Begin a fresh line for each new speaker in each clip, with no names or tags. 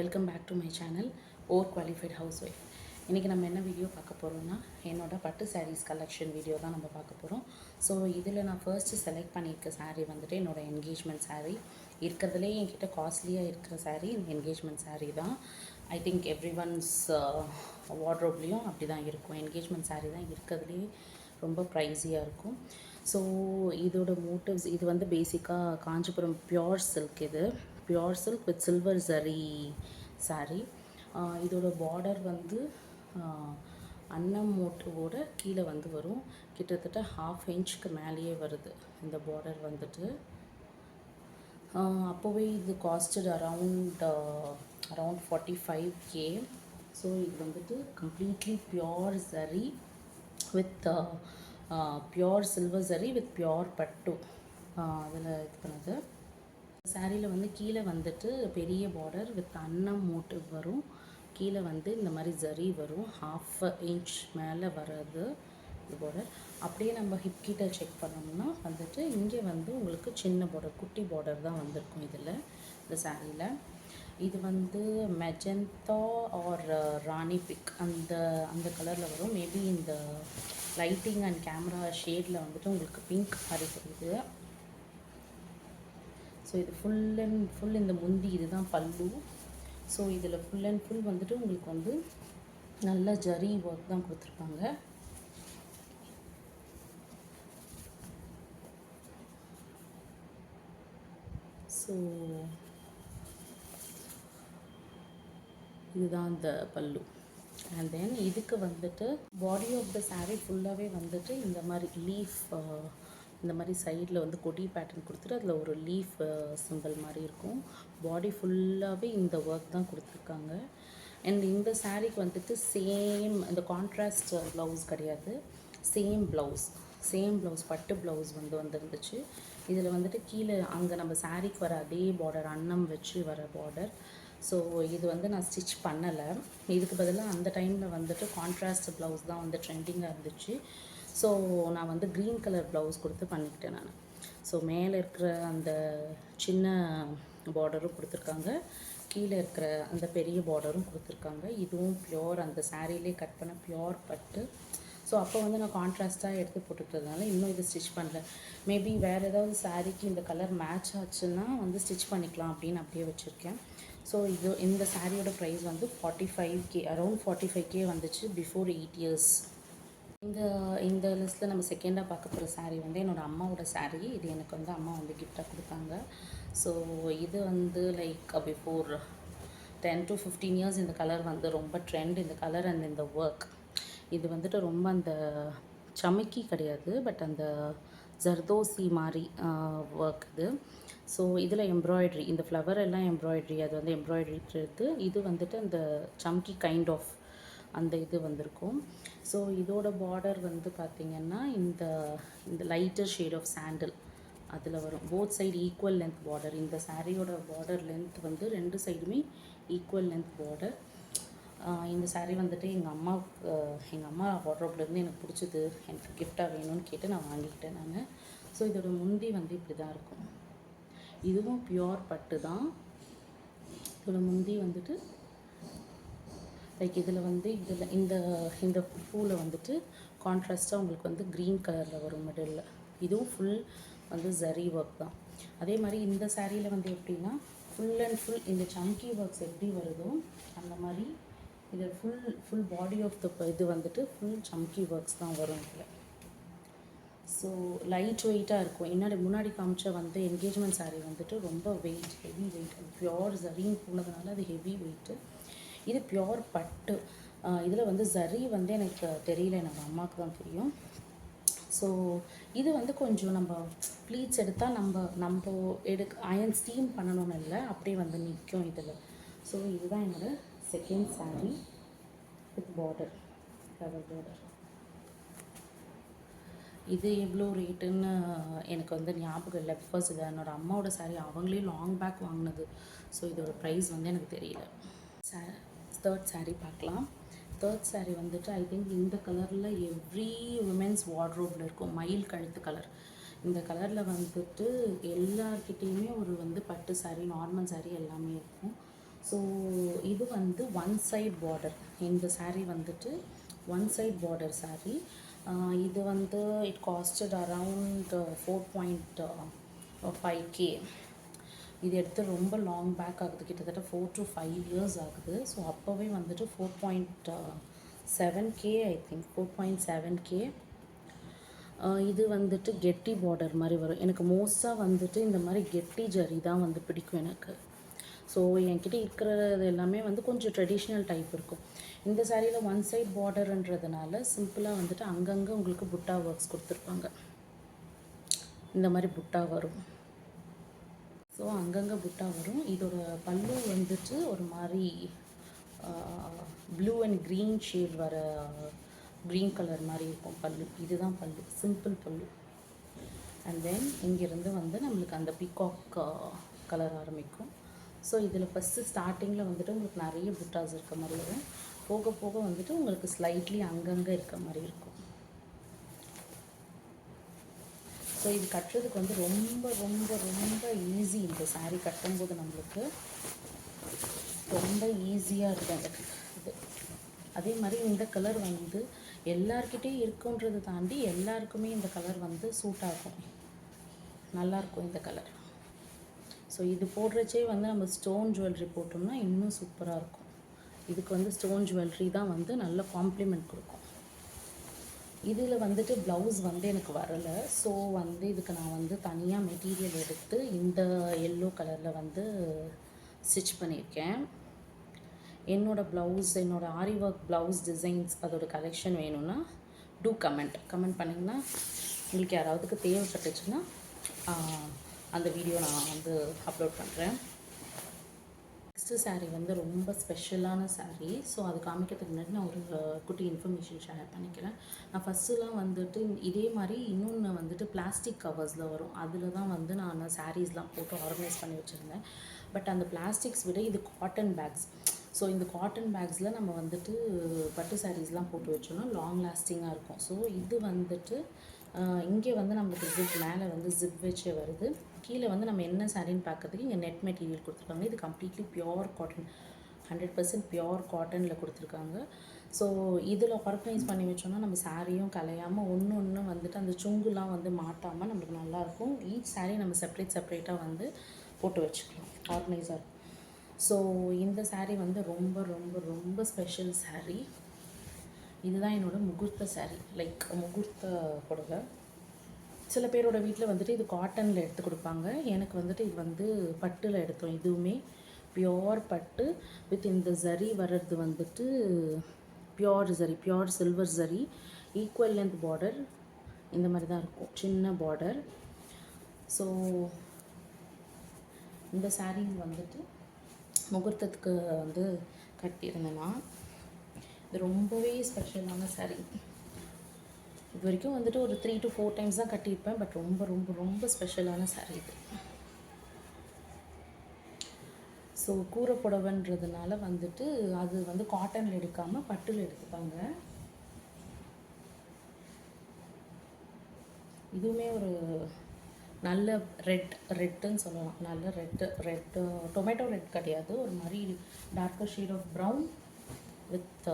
Welcome back to my channel overqualified housewife. இன்றைக்கி நம்ம என்ன வீடியோ பார்க்க போகிறோம்னா என்னோடய பட்டு சாரீஸ் கலெக்ஷன் வீடியோ தான் நம்ம பார்க்க போகிறோம். ஸோ இதில் நான் ஃபர்ஸ்ட்டு செலக்ட் பண்ணியிருக்க சாரீ வந்துட்டு என்னோடய என்கேஜ்மெண்ட் சாரீ. இருக்கிறதுலே என்கிட்ட காஸ்ட்லியாக இருக்கிற சாரீ இந்த என்கேஜ்மெண்ட் சாரீ தான். ஐ திங்க் எவ்ரி ஒன்ஸ் வார்ட்ரோப்லேயும் அப்படி தான் இருக்கும். என்கேஜ்மெண்ட் சாரீ தான் இருக்கிறதுலே ரொம்ப ப்ரைஸியாக இருக்கும். ஸோ இதோட மோட்டிவ்ஸ் இது வந்து பேசிக்காக காஞ்சிபுரம் பியோர் சில்க். இது pure silk with silver zari sari. இதோட பார்டர் வந்து அன்னம் மோட்டிவோட கீழே வந்து வரும். கிட்டத்தட்ட 1/2 இன்ச்சுக்கு மேலேயே வருது இந்த பார்டர் வந்துட்டு. அப்போவே இது காஸ்டட் அரவுண்ட் 45K. ஸோ இது வந்துட்டு completely pure zari with pure silver zari with pure பட்டு அதில் இது பண்ணது. சாரியில் வந்து கீழே வந்துட்டு பெரிய பார்டர் வித் அன்னம் மோட்டிவ் வரும். கீழே வந்து இந்த மாதிரி ஜரி வரும். 1/2 இன்ச் மேலே வர்றது இந்த பார்டர். அப்படியே நம்ம ஹிப் கிட்ட செக் பண்ணோம்னா வந்துட்டு இங்கே வந்து உங்களுக்கு சின்ன பார்டர், குட்டி பார்டர் தான் வந்திருக்கும் இதில் இந்த சாரியில். இது வந்து மெஜந்தா ஆர் ராணி பிக் அந்த கலரில் வரும். மேபி இந்த லைட்டிங் அண்ட் கேமரா ஷேடில் வந்துட்டு உங்களுக்கு பிங்க் மாதிரி தெரியுது. ஸோ இது ஃபுல் அண்ட் ஃபுல் இந்த முந்தி இதுதான் பல்லு. ஸோ இதில் ஃபுல் அண்ட் ஃபுல் வந்துட்டு உங்களுக்கு வந்து நல்ல ஜரி ஒர்க் தான் கொடுத்துருப்பாங்க. ஸோ இதுதான் இந்த பல்லு. அண்ட் தென் இதுக்கு வந்துட்டு பாடி ஆஃப் த சாரீ ஃபுல்லாகவே வந்துட்டு இந்த மாதிரி லீஃப், இந்த மாதிரி சைடில் வந்து கொடி பேட்டர்ன் கொடுத்துட்டு அதில் ஒரு லீஃப் சிம்பிள் மாதிரி இருக்கும். பாடி ஃபுல்லாகவே இந்த ஒர்க் தான் கொடுத்துருக்காங்க. அண்ட் இந்த சாரீக்கு வந்துட்டு சேம் இந்த கான்ட்ராஸ்ட் ப்ளவுஸ் கிடையாது, சேம் ப்ளவுஸ் பட்டு ப்ளவுஸ் வந்துருந்துச்சு. இதில் வந்துட்டு கீழே அங்கே நம்ம சாரீக்கு வர அதே பார்டர், அன்னம் வச்சு வர பார்டர். ஸோ இது வந்து நான் ஸ்டிச் பண்ணலை. இதுக்கு பதிலாக அந்த டைமில் வந்துட்டு கான்ட்ராஸ்ட் ப்ளவுஸ் தான் வந்து ட்ரெண்டிங்காக இருந்துச்சு. ஸோ நான் வந்து க்ரீன் கலர் ப்ளவுஸ் கொடுத்து பண்ணிக்கிட்டேன் நான். ஸோ மேலே இருக்கிற அந்த சின்ன பார்டரும் கொடுத்துருக்காங்க, கீழே இருக்கிற அந்த பெரிய பார்டரும் கொடுத்துருக்காங்க. இதுவும் பியோர், அந்த சாரீலே கட் பண்ண பியோர் பட்டு. ஸோ அப்போ வந்து நான் கான்ட்ராஸ்ட்டாக எடுத்து போட்டுக்கிறதுனால இன்னும் இது ஸ்டிச் பண்ணல. மேபி வேறு ஏதாவது சாரீக்கு இந்த கலர் மேட்ச் ஆச்சுன்னா வந்து ஸ்டிச் பண்ணிக்கலாம் அப்படின்னு அப்படியே வச்சுருக்கேன். ஸோ இந்த சாரியோட ப்ரைஸ் வந்து 45K, அரௌண்ட் 45K வந்துச்சு பிஃபோர் 8 இயர்ஸ். இந்த லிஸ்ட்டில் நம்ம செகண்டாக பார்க்க போகிற சாரீ வந்து என்னோடய அம்மாவோட சாரீ. இது எனக்கு வந்து அம்மா வந்து கிஃப்டாக கொடுத்தாங்க. ஸோ இது வந்து லைக் பிஃபோர் 10 to 15 இயர்ஸ் இந்த கலர் வந்து ரொம்ப ட்ரெண்ட். இந்த கலர் அண்ட் இந்த ஒர்க் இது வந்துட்டு ரொம்ப அந்த சமைக்கி கிடையாது, பட் அந்த ஜர்தோசி மாதிரி ஒர்க் இது. ஸோ இதில் எம்ப்ராய்ட்ரி, இந்த ஃப்ளவர் எல்லாம் எம்ப்ராய்ட்ரி, அது வந்து எம்ப்ராய்ட்ரி த்ரெட்டு. இது வந்துட்டு அந்த சம்கி கைண்ட் ஆஃப் அந்த இது வந்திருக்கும். ஸோ இதோட பார்டர் வந்து பார்த்திங்கன்னா இந்த லைட்டர் ஷேட் ஆஃப் சாண்டில் அதில் வரும். Both side equal length border. இந்த சாரியோட பார்டர் லென்த் வந்து 2 சைடுமே ஈக்குவல் லென்த் பார்டர். இந்த சாரீ வந்துட்டு எங்கள் அம்மா வார்ட்ரோப்லேருந்து எனக்கு பிடிச்சது, எனக்கு கிஃப்டாக வேணும்னு கேட்டு நான் வாங்கிக்கிட்டேன் நான். ஸோ இதோட முந்தி வந்து இப்படி தான் இருக்கும். இதுவும் பியோர் பட்டு தான். இதோட முந்தி வந்துட்டு லைக் இதில் வந்து இந்த பூவில் வந்துட்டு கான்ட்ராஸ்ட்டாக உங்களுக்கு வந்து க்ரீன் கலரில் வரும் மிடில். இதுவும் ஃபுல் வந்து ஜரி ஒர்க் தான். அதே மாதிரி இந்த சாரியில் வந்து எப்படின்னா ஃபுல் அண்ட் ஃபுல் இந்த சம்கி ஒர்க்ஸ் எப்படி வருதோ அந்த மாதிரி இது ஃபுல் பாடி ஆஃப் த இது வந்துட்டு ஃபுல் சம்கி ஒர்க்ஸ் தான் வரும் இதில். ஸோ லைட் வெயிட்டாக இருக்கும். முன்னாடி காமிச்ச வந்து என்கேஜ்மெண்ட் சாரீ வந்துட்டு ரொம்ப ஹெவி வெயிட். பியோர் ஜரின்னு போனதுனால அது ஹெவி வெயிட்டு. இது பியோர் பட்டு. இதில் வந்து ஜரி வந்து எனக்கு தெரியல, நம்ம அம்மாவுக்கு தான் தெரியும். ஸோ இது வந்து கொஞ்சம் நம்ம ப்ளீட்ஸ் எடுத்தால் நம்ம அயன் ஸ்டீம் பண்ணணும்னு இல்லை, அப்படியே வந்து நிற்கும் இதில். ஸோ இதுதான் என்னோடய second sari with border, flower border. இது எவ்வளோ ரேட்டுன்னு எனக்கு வந்து ஞாபகம் இல்லை, பிகாஸ் இது என்னோடய அம்மாவோட சாரீ, அவங்களே லாங் பேக் வாங்கினது. ஸோ இதோட ப்ரைஸ் வந்து எனக்கு தெரியல. தேர்ட் சாரீ பார்க்கலாம். தேர்ட் சாரீ வந்துட்டு ஐ திங்க் இந்த கலரில் எவ்ரி உமன்ஸ் வார்ட்ரோப்பில் இருக்கும், மயில் கழுத்து கலர். இந்த கலரில் வந்துட்டு எல்லார்கிட்டேயுமே ஒரு வந்து பட்டு சாரீ, நார்மல் சாரீ எல்லாமே இருக்கும். ஸோ இது வந்து ஒன் சைட் பார்டர். இந்த saree வந்துட்டு ஒன் சைட் பார்டர் saree. இது வந்து இட் காஸ்டட் அரவுண்ட் 4.5K. இது எடுத்து ரொம்ப லாங் பேக் ஆகுது, கிட்டத்தட்ட 4 to 5 years ஆகுது. ஸோ அப்போவே வந்துட்டு 4.7K, ஐ திங்க் 4.7K. இது வந்துட்டு கெட்டி பார்டர் மாதிரி வரும். எனக்கு மோஸ்ட்டாக வந்துட்டு இந்த மாதிரி கெட்டி ஜரி தான் வந்து பிடிக்கும் எனக்கு. ஸோ என்கிட்ட இருக்கிறது எல்லாமே வந்து கொஞ்சம் ட்ரெடிஷ்னல் டைப் இருக்கும். இந்த சாரியில் ஒன் சைட் பார்டர்ன்றதுனால சிம்பிளாக வந்துட்டு அங்கங்கே உங்களுக்கு புட்டா ஒர்க்ஸ் கொடுத்துருப்பாங்க. இந்த மாதிரி புட்டா வரும். ஸோ அங்கங்கே புட்டா வரும். இதோட பல்லு வந்துட்டு ஒரு மாதிரி ப்ளூ அண்ட் க்ரீன் ஷேட் வர க்ரீன் கலர் மாதிரி இருக்கும் பல்லு. இதுதான் பல்லு, சிம்பிள் பல்லு. அண்ட் தென் இங்கேருந்து வந்து நம்மளுக்கு அந்த பீகாக் கலர் ஆரம்பிக்கும். ஸோ இதில் ஃபஸ்ட்டு ஸ்டார்டிங்கில் வந்துட்டு உங்களுக்கு நிறைய புட்டாஸ் இருக்க மாதிரி வரும். போக போக வந்துட்டு உங்களுக்கு ஸ்லைட்லி அங்கங்கே இருக்க மாதிரி இருக்கும். ஸோ இது கட்டுறதுக்கு வந்து ரொம்ப ரொம்ப ரொம்ப ஈஸி. இந்த saree கட்டும்போது நம்மளுக்கு ரொம்ப ஈஸியாக இருக்கும் எனக்கு இது. அதே மாதிரி இந்த கலர் வந்து எல்லார்கிட்டையும் இருக்குன்றதை தாண்டி எல்லாருக்குமே இந்த கலர் வந்து சூட் ஆகும், நல்லாயிருக்கும் இந்த கலர். ஸோ இது போடுறச்சே வந்து நம்ம ஸ்டோன் ஜுவல்லரி போட்டோம்னா இன்னும் சூப்பராக இருக்கும். இதுக்கு வந்து ஸ்டோன் ஜுவல்லரி தான் வந்து நல்ல காம்ப்ளிமெண்ட் கொடுக்கும். இதில் வந்துட்டு ப்ளவுஸ் வந்து எனக்கு வரலை. ஸோ வந்து இதுக்கு நான் வந்து தனியாக மெட்டீரியல் எடுத்து இந்த எல்லோ கலரில் வந்து ஸ்டிச் பண்ணியிருக்கேன். என்னோடய ப்ளவுஸ், என்னோடய ஆரி ஒர்க் ப்ளவுஸ் டிசைன்ஸ் அதோட கலெக்ஷன் வேணும்னா டூ கமெண்ட் பண்ணிங்கன்னா உங்களுக்கு யாராவதுக்கு தேவைப்பட்டுச்சுன்னா அந்த வீடியோ நான் வந்து அப்லோட் பண்ணுறேன். நெக்ஸ்ட்டு saree வந்து ரொம்ப ஸ்பெஷலான saree. ஸோ அது காமிக்கிறதுக்கு முன்னாடி நான் ஒரு குட்டி இன்ஃபர்மேஷன் ஷேர் பண்ணிக்கிறேன். நான் ஃபஸ்ட்டுலாம் வந்துட்டு இதே மாதிரி இன்னொன்று வந்துட்டு பிளாஸ்டிக் கவர்ஸில் வரும், அதில் தான் வந்து நான் சாரீஸ்லாம் போட்டு ஆர்கனைஸ் பண்ணி வச்சுருந்தேன். பட் அந்த பிளாஸ்டிக்ஸ் விட இது காட்டன் பேக்ஸ். ஸோ இந்த காட்டன் பேக்ஸில் நம்ம வந்துட்டு பட்டு சாரீஸ்லாம் போட்டு வச்சோன்னா லாங் லாஸ்டிங்காக இருக்கும். ஸோ இது வந்துட்டு இங்கே வந்து நம்மளுக்கு ஜிப் மேலே வந்து ஜிப் வச்சே வருது. கீழே வந்து நம்ம என்ன சாரின்னு பார்க்கறதுக்கு இங்கே நெட் மெட்டீரியல் கொடுத்துருக்காங்க. இது கம்ப்ளீட்லி பியோர் காட்டன், 100% பியோர் காட்டனில் கொடுத்துருக்காங்க. ஸோ இதில் ஆர்கனைஸ் பண்ணி வச்சோன்னா நம்ம சாரியும் கலையாமல் ஒன்று வந்துட்டு அந்த சுங்குலாம் வந்து மாட்டாமல் நம்மளுக்கு நல்லாயிருக்கும். ஈச் சாரீ நம்ம செப்பரேட்டாக வந்து போட்டு வச்சுக்கலாம், ஆர்கனைஸாக இருக்கும். ஸோ இந்த saree வந்து ரொம்ப ரொம்ப ரொம்ப ஸ்பெஷல் saree. இதுதான் என்னோடய முகூர்த்த saree, லைக் முகூர்த்த புடவை. சில பேரோட வீட்டில் வந்துட்டு இது காட்டனில் எடுத்து கொடுப்பாங்க. எனக்கு வந்துட்டு இது வந்து பட்டில் எடுத்தோம். இதுவுமே பியோர் பட்டு வித் இந்த ஜரி வர்றது வந்துட்டு pure zari, pure silver zari, equal length border இந்த மாதிரி தான் இருக்கும், சின்ன பார்டர். ஸோ இந்த saree வந்துட்டு முகூர்த்தத்துக்கு வந்து கட்டியிருந்தேன்னா இது ரொம்பவே ஸ்பெஷலான saree. இது வரைக்கும் வந்துட்டு ஒரு 3 to 4 times தான் கட்டியிருப்பேன். பட் ரொம்ப ரொம்ப ரொம்ப ஸ்பெஷலான saree இது. ஸோ கூரை புடவைன்றதுனால வந்துட்டு அது வந்து காட்டனில் எடுக்காமல் பட்டில் எடுத்துப்பாங்க. இதுவுமே ஒரு நல்ல ரெட்டுன்னு சொல்லலாம். நல்ல ரெட்டு டொமேட்டோ ரெட் கிடையாது, ஒரு மாதிரி darker shade of brown with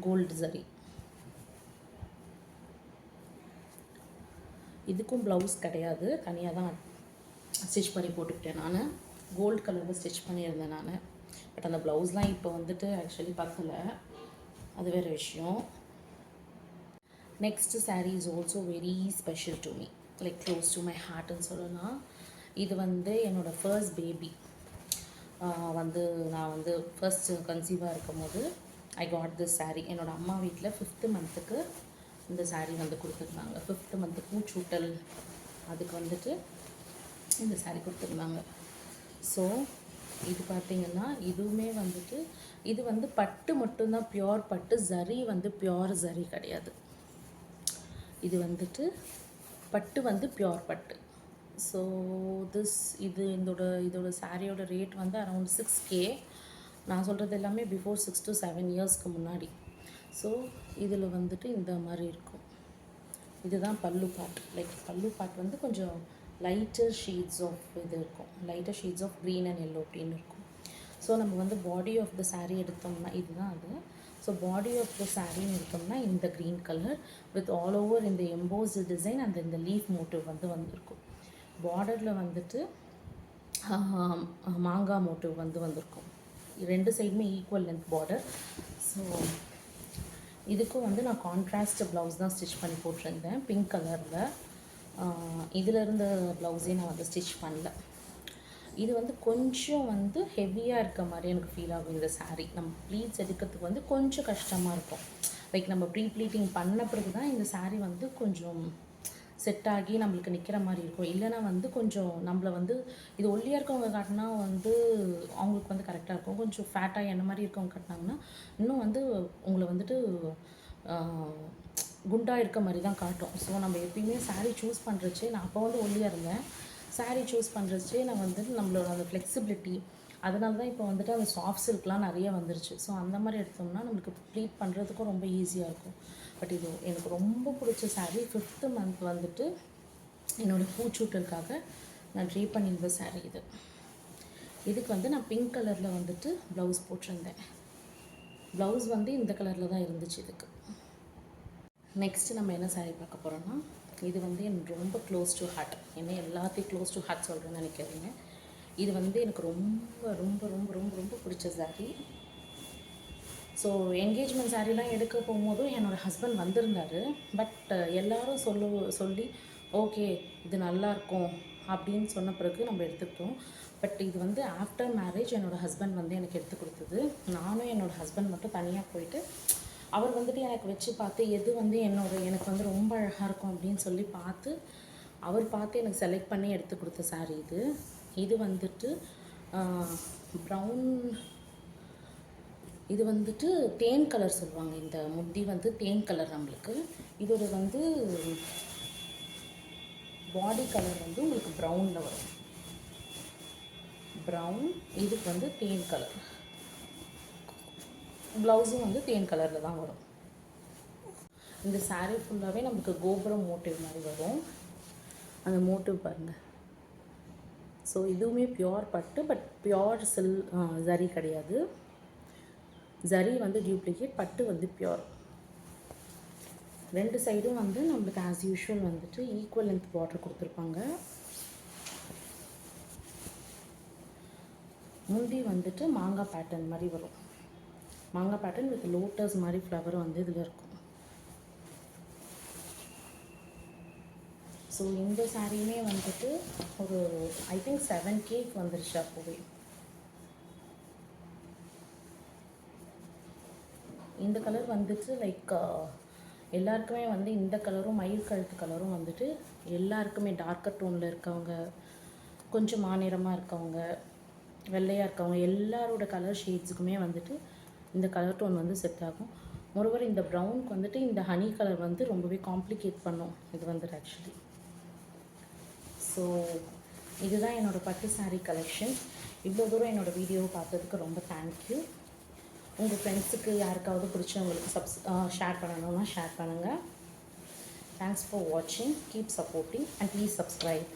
gold zari. இதுக்கும் ப்ளவுஸ் கிடையாது, தனியாக தான் ஸ்டிச் பண்ணி போட்டுக்கிட்டேன் நான். கோல்டு கலரில் ஸ்டிச் பண்ணியிருந்தேன் நான். பட் அந்த ப்ளவுஸ்லாம் இப்போ வந்துட்டு ஆக்சுவலி பத்தலை, அது வேறு விஷயம். Next saree is also very special to me, like close to my ஹார்ட்னு சொல்லலாம். இது வந்து என்னோடய ஃபர்ஸ்ட் பேபி வந்து நான் வந்து ஃபர்ஸ்ட் கன்சீவாக இருக்கும் போது ஐ காட் திஸ் saree. என்னோடய அம்மா வீட்டில் 5th மந்த்துக்கு இந்த saree வந்து கொடுத்துருந்தாங்க. 5th மந்த்துக்கு மூச்சூட்டல் அதுக்கு வந்துட்டு இந்த saree கொடுத்துருந்தாங்க. ஸோ இது பார்த்திங்கன்னா இதுவுமே வந்துட்டு இது வந்து பட்டு மட்டும்தான், பியோர் பட்டு. ஜரி வந்து பியோர் ஜரி கிடையாது. இது வந்துட்டு பட்டு வந்து பியோர் பட்டு. ஸோ இதோட சாரியோட ரேட் வந்து அரௌண்ட் 6K. நான் சொல்கிறது எல்லாமே பிஃபோர் 6 to 7 இயர்ஸ்க்கு முன்னாடி. ஸோ இதில் வந்துட்டு இந்த மாதிரி இருக்கும். இதுதான் பல்லு பார்ட். லைக் பல்லு பார்ட் வந்து கொஞ்சம் லைட்டர் ஷேட்ஸ் ஆஃப் இது இருக்கும், lighter shades of green and yellow அப்படின்னு இருக்கும். ஸோ நம்ம வந்து பாடி ஆஃப் த saree எடுத்தோம்னா இதுதான் அது. ஸோ பாடி ஆஃப் த சாரின்னு எடுத்தோம்னா இந்த green colour with all over இந்த எம்போஸ்டு டிசைன் அண்ட் இந்த லீஃப் மோட்டிவ் வந்து வந்திருக்கும். பார்டரில் வந்துட்டு மாங்காய் மோட்டிவ் வந்து வந்திருக்கும். ரெண்டு சைடுமே ஈக்குவல் லென்த் பார்டர். ஸோ இதுக்கும் வந்து நான் கான்ட்ராஸ்ட் ப்ளவுஸ் தான் ஸ்டிச் பண்ணி போட்டிருந்தேன் பிங்க் கலரில். இதில் இருந்த ப்ளவுஸே நான் வந்து ஸ்டிச் பண்ணல. இது வந்து கொஞ்சம் வந்து ஹெவியாக இருக்க மாதிரி எனக்கு ஃபீல் ஆகும் இந்த saree. நம்ம ப்ளீட்ஸ் எடுக்கிறதுக்கு வந்து கொஞ்சம் கஷ்டமாக இருக்கும். லைக் நம்ம ப்ரீ ப்ளீட்டிங் பண்ண பிறகு தான் இந்த saree வந்து கொஞ்சம் செட் ஆகி நம்மளுக்கு நிற்கிற மாதிரி இருக்கும். இல்லைனா வந்து கொஞ்சம் நம்மளை வந்து இது ஒல்லியாக இருக்கவங்க காட்டினா வந்து அவங்களுக்கு வந்து கரெக்டாக இருக்கும். கொஞ்சம் ஃபேட்டாக என்ன மாதிரி இருக்கவங்க காட்டினாங்கன்னா இன்னும் வந்து உங்களை வந்துட்டு குண்டாக இருக்க மாதிரி தான் காட்டும். ஸோ நம்ம எப்பயுமே saree சூஸ் பண்ணுறச்சே, நான் அப்போ வந்து ஒல்லியாக இருந்தேன், saree சூஸ் பண்ணுறச்சே நான் வந்து நம்மளோட அந்த ஃப்ளெக்சிபிலிட்டி, அதனால தான் இப்போ வந்துட்டு அந்த சாஃப்ட் சில்க்லாம் நிறைய வந்துருச்சு. ஸோ அந்த மாதிரி எடுத்தோம்னா நம்மளுக்கு ப்ளீட் பண்ணுறதுக்கும் ரொம்ப ஈஸியாக இருக்கும். பட் இது எனக்கு ரொம்ப பிடிச்ச saree. 5th month வந்துட்டு என்னோடய பூச்சூட்டலுக்காக நான் ட்ரீ பண்ணியிருந்த saree இது. இதுக்கு வந்து நான் பிங்க் கலரில் வந்துட்டு ப்ளவுஸ் போட்டிருந்தேன். ப்ளவுஸ் வந்து இந்த கலரில் தான் இருந்துச்சு இதுக்கு. நெக்ஸ்ட்டு நம்ம என்ன saree பார்க்க போகிறோன்னா, இது வந்து எனக்கு ரொம்ப க்ளோஸ் டு ஹார்ட். என்ன எல்லாத்தையும் க்ளோஸ் டு ஹார்ட் சொல்கிறேன்னு நினைக்கிறீங்க. இது வந்து எனக்கு ரொம்ப ரொம்ப ரொம்ப ரொம்ப ரொம்ப பிடிச்ச saree. ஸோ என்கேஜ்மெண்ட் சாரீலாம் எடுக்க போகும்போதும் என்னோடய ஹஸ்பண்ட் வந்திருந்தார். பட் எல்லோரும் சொல்லி ஓகே இது நல்லாயிருக்கும் அப்படின்னு சொன்ன பிறகு நம்ம எடுத்துக்கிட்டோம். பட் இது வந்து ஆஃப்டர் மேரேஜ் என்னோடய ஹஸ்பண்ட் வந்து எனக்கு எடுத்து கொடுத்தது. நானும் என்னோடய ஹஸ்பண்ட் மட்டும் தனியாக போயிட்டு அவர் வந்துட்டு எனக்கு வச்சு பார்த்து எது வந்து எனக்கு வந்து ரொம்ப அழகாக இருக்கும் அப்படின்னு சொல்லி பார்த்து அவர் பார்த்து எனக்கு செலக்ட் பண்ணி எடுத்து கொடுத்த saree இது. இது வந்துட்டு ப்ரௌன், இது வந்துட்டு தேன் கலர் சொல்லுவாங்க. இந்த முடி வந்து தேன் கலர் நம்மளுக்கு. இதோட வந்து பாடி கலர் வந்து உங்களுக்கு ப்ரௌனில் வரும். ப்ரௌன், இதுக்கு வந்து தேன் கலர். ப்ளவுஸும் வந்து தேன் கலரில் தான் வரும். இந்த saree ஃபுல்லாகவே நமக்கு கோபுரம் மோட்டிவ் மாதிரி வரும். அந்த மோட்டிவ் பாருங்கள். ஸோ இதுவுமே பியோர் பட்டு, பட் பியோர் ஜரி கிடையாது. ஜரி வந்து டியூப்ளிகேட், பட்டு வந்து பியோர். ரெண்டு சைடும் வந்து நம்மளுக்கு ஆஸ் யூஷுவல் வந்துட்டு ஈக்குவல் லென்த் பார்டர் கொடுத்துருப்பாங்க. முந்தி வந்துட்டு மாங்காய் பேட்டர்ன் மாதிரி வரும். மாங்காய் பேட்டர்ன் வித் லோட்டஸ் மாதிரி ஃப்ளவர் வந்து இதில் இருக்கும். ஸோ இந்த சாரியுமே வந்துட்டு ஒரு ஐ திங்க் 7K வந்துருச்சு அப்போவே. இந்த கலர் வந்துட்டு லைக் எல்லாருக்குமே வந்து இந்த கலரும் மயில் கழுத்து கலரும் வந்துட்டு எல்லாருக்குமே டார்க்கர் டோனில் இருக்கவங்க, கொஞ்சம் மாநிறமாக இருக்கவங்க, வெள்ளையாக இருக்கவங்க, எல்லாரோட கலர் ஷேட்ஸுக்குமே வந்துட்டு இந்த கலர் டோன் வந்து செட் ஆகும். மொரோவர் இந்த ப்ரௌனுக்கு வந்துட்டு இந்த ஹனி கலர் வந்து ரொம்பவே காம்ப்ளிகேட் பண்ணும் இது வந்துட்டு ஆக்சுவலி. ஸோ இதுதான் என்னோடய பட்டு saree கலெக்ஷன். இவ்வளோ தூரம் என்னோடய வீடியோவை பார்த்ததுக்கு ரொம்ப தேங்க்யூ. உங்கள் ஃப்ரெண்ட்ஸுக்கு யாருக்காவது பிடிச்சவங்களுக்கு ஷேர் பண்ணணுன்னா ஷேர் பண்ணுங்கள். தேங்க்ஸ் ஃபார் வாட்சிங். Keep supporting and please subscribe.